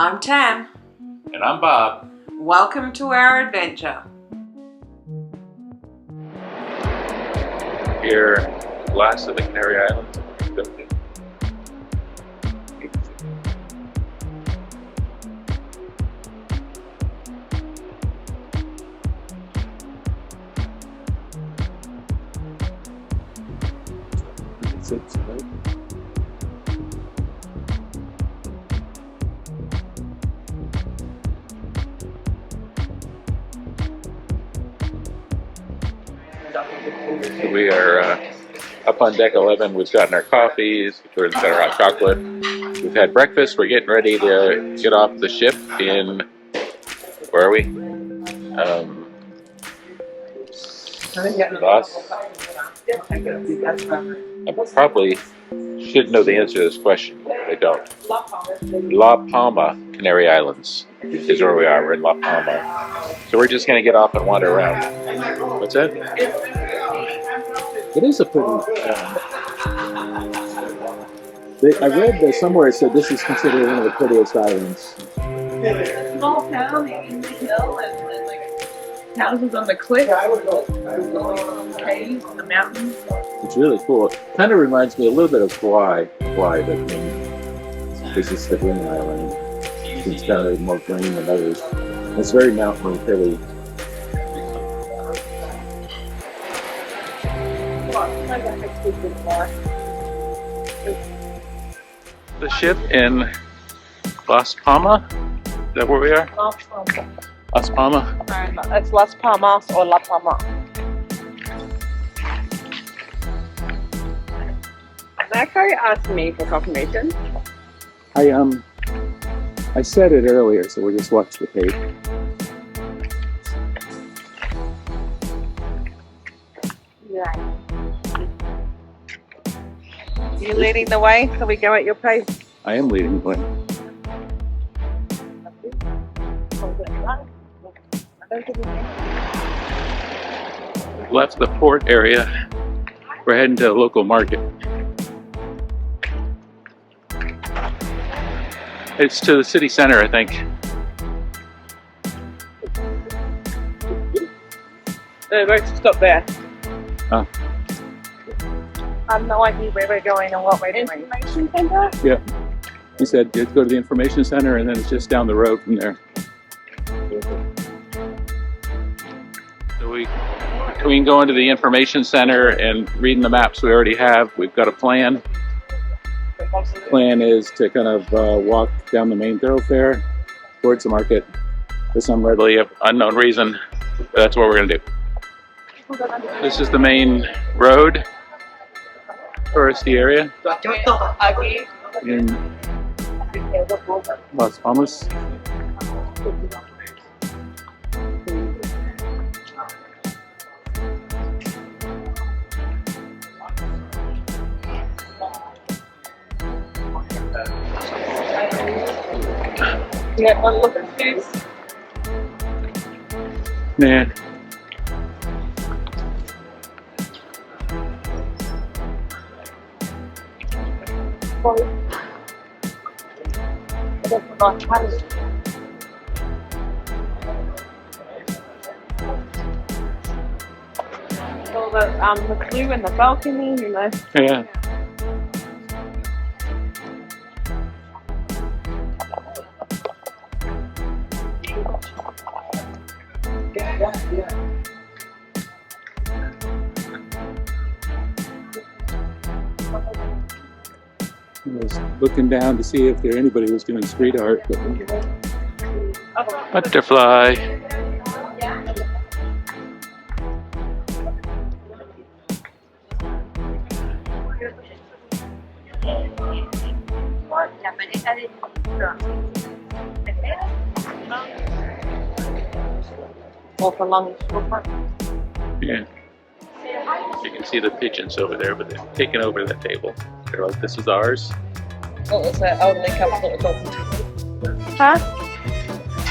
I'm Tam. And I'm Bob. Welcome to our adventure. Here, last of the Canary Islands. So we are up on deck 11. We've gotten our coffees, we've got our hot chocolate. We've had breakfast. We're getting ready to get off the ship in, where are we? I probably should know the answer to this question, but I don't. La Palma, Canary Islands is where we are. We're in La Palma. So we're just going to get off and wander around. What's that? It is a pretty. I read somewhere it said this is considered one of the prettiest islands. Small town in the hill and then like houses on the cliff, caves on the mountains. It's really cool. It kind of reminds me a little bit of Hawaii, but this is the green island. It's kind of more green than others. It's very mountainy, hilly. The ship in Las Palmas? Is that where we are? Las Palmas? It's Las Palmas or La Palma. Zachary asked me for confirmation. I said it earlier, so we'll just watch the tape. Yeah. You leading the way so we go at your pace? I am leading the way. We've left the port area. We're heading to a local market. It's to the city center, I think. We're going to stop there. Oh. I have no idea where we're going and what we're doing. Information center? Yeah. He said go to the information center and then it's just down the road from there. So we can go into the information center and reading the maps we already have. We've got a plan. The plan is to kind of walk down the main thoroughfare towards the market for some Really unknown reason, but that's what we're going to do. This is the main road, touristy area in Las Palmas. You had one look at this. Nah. So the clue and the balcony, you know. Yeah. I was looking down to see if anybody was doing street art. Butterfly. Walk along the shorefront. Yeah. You can see the pigeons over there, but they've taken over the table. They're like, this is ours. What was that elderly couple that was talking to? Huh?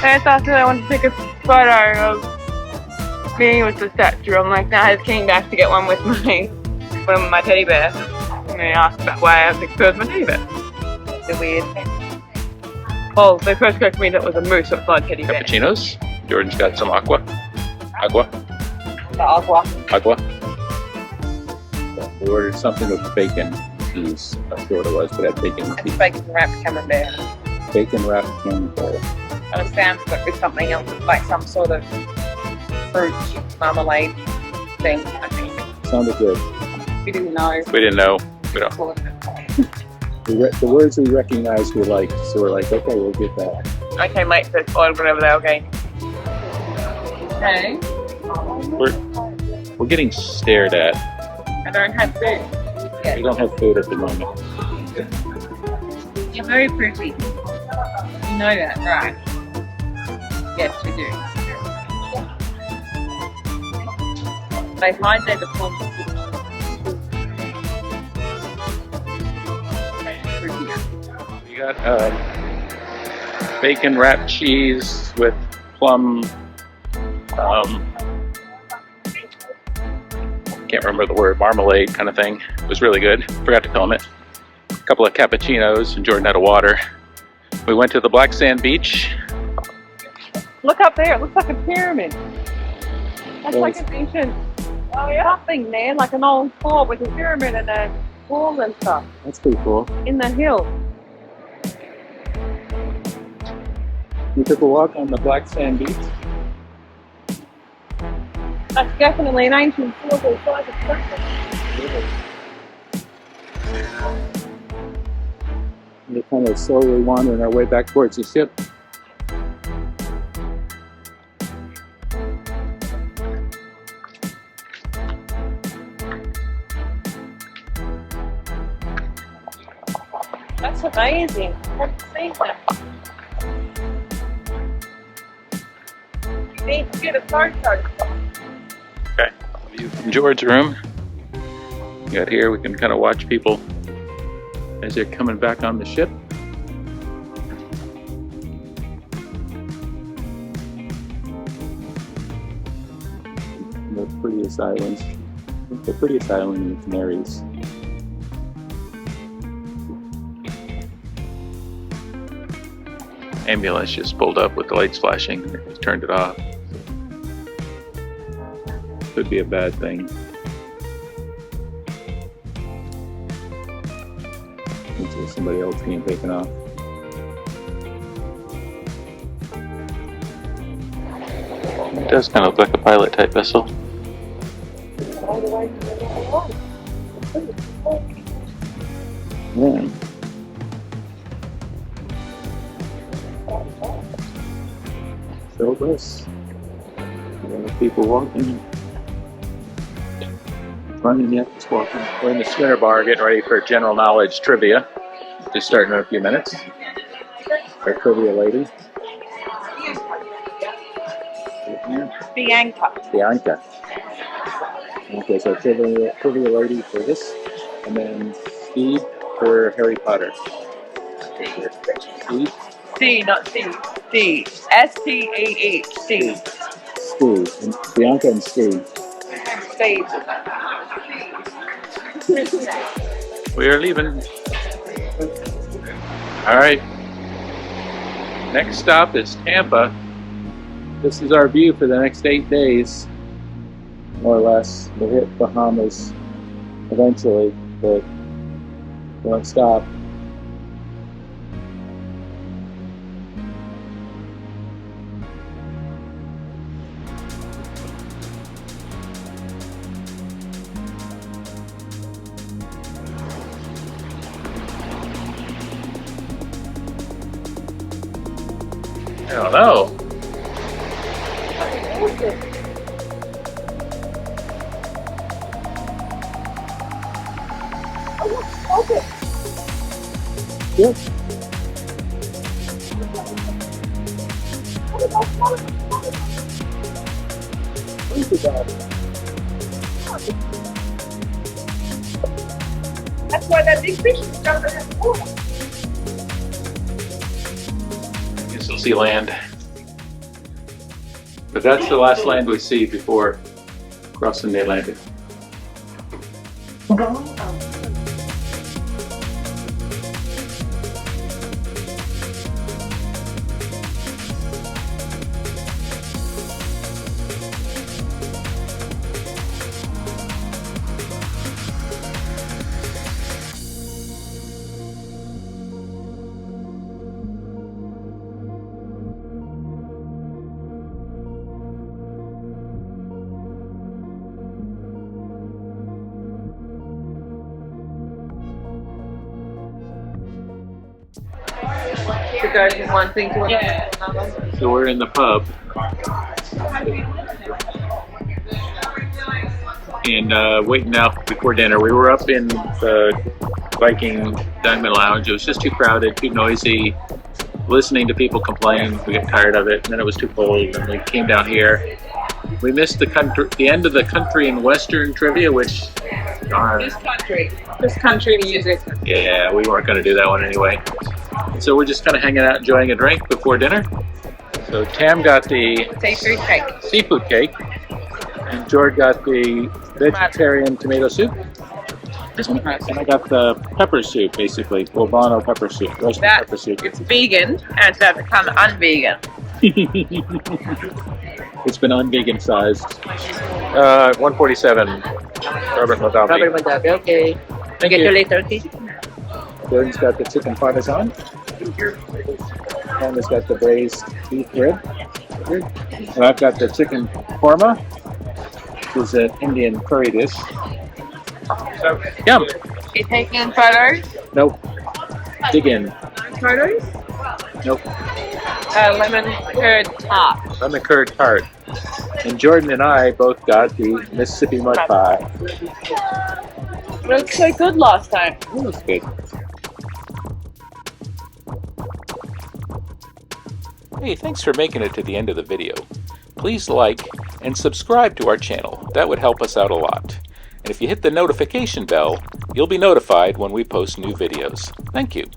I thought that I wanted to take a photo of me with the statue. I'm like, nah, I just came back to get one with my teddy bear. And they asked about why I picked my teddy bear. It's a weird thing. Well, they first cooked me that was a moose, so it's not a teddy bear. Cappuccinos. Jordan's got some aqua. Agua. The agua. Agua. We ordered something with bacon cheese. Not sure what it was, but it had bacon It's cheese. bacon wrapped camembert. Bacon wrapped camembert. And a sandwich with something else, like some sort of fruit marmalade thing, I think. Sounded good. We didn't know. We didn't know. We don't. The words we recognized we liked, so we're like, okay, we'll get that. I came late for whatever they were going. Okay. We're getting stared at. I don't have food. We don't have food at the moment. You're very pretty. You know that, right? Yes, you do. They hide their diploma. We got bacon wrapped cheese with plum. Can't remember the word, marmalade kind of thing. It was really good. Forgot to film it. A couple of cappuccinos and Jordan had a water. We went to the black sand beach. Look up there, it looks like a pyramid. That's like an ancient something there, like an old fort with a pyramid and a wall and stuff That's pretty cool. in the hill. We took a walk on the black sand beach. That's definitely an ancient fort or size of structure. We're kind of slowly wandering our way back towards the ship. That's amazing. I haven't seen that. You need to get a photo. Okay. View from George's room. We got here, we can kind of watch people as they're coming back on the ship. The prettiest islands. The prettiest island in the Canaries. Ambulance just pulled up with the lights flashing. They turned it off. Could be a bad thing. Until somebody else being taken off. It does kind of look like a pilot type vessel. Yeah. So this. People walking. Running yet, just walking. We're in the Schooner Bar getting ready for general knowledge trivia. Just starting in a few minutes. Our trivia lady. Bianca. Bianca. Okay, so trivia lady for this. And then Steve for Harry Potter. Steve? C, not C. D. S-T-E-E. Steve. Steve. And Bianca and Steve. Steve. We are leaving. Alright. Next stop is Tampa. This is our view for the next 8 days, more or less. We'll hit Bahamas eventually, but we won't stop. I don't know. Yep. That's why that big fish is jumping in the water. Guess we'll see land. But that's the last land we see before crossing the Atlantic. To go from one thing to another. So we're in the pub. And waiting out before dinner. We were up in the Viking Diamond Lounge. It was just too crowded, too noisy. Listening to people complain, we got tired of it. And then it was too cold, and we came down here. We missed the end of the country and western trivia, which This country music. yeah, we weren't going to do that one anyway. So we're just kind of hanging out, enjoying a drink before dinner. So Tam got the seafood cake, and George got the vegetarian tomato soup. And I got the pepper soup, basically, Bovano pepper soup, roasted pepper soup. It's vegan, and it's about to become unvegan. It's been un-vegan sized. 147. Robert Mondavi. Okay. Thank Get you. you later, okay? Jordan's got the chicken parmesan. Tam's got the braised beef rib. And I've got the chicken korma, which is an Indian curry dish. Yum. You taking photos? Nope. Dig in. Photos? Nope. Lemon curd tart. Lemon curd tart. And Jordan and I both got the Mississippi mud pie. It looked so good last time. It was good. Hey, thanks for making it to the end of the video. Please like and subscribe to our channel. That would help us out a lot. And if you hit the notification bell, you'll be notified when we post new videos. Thank you.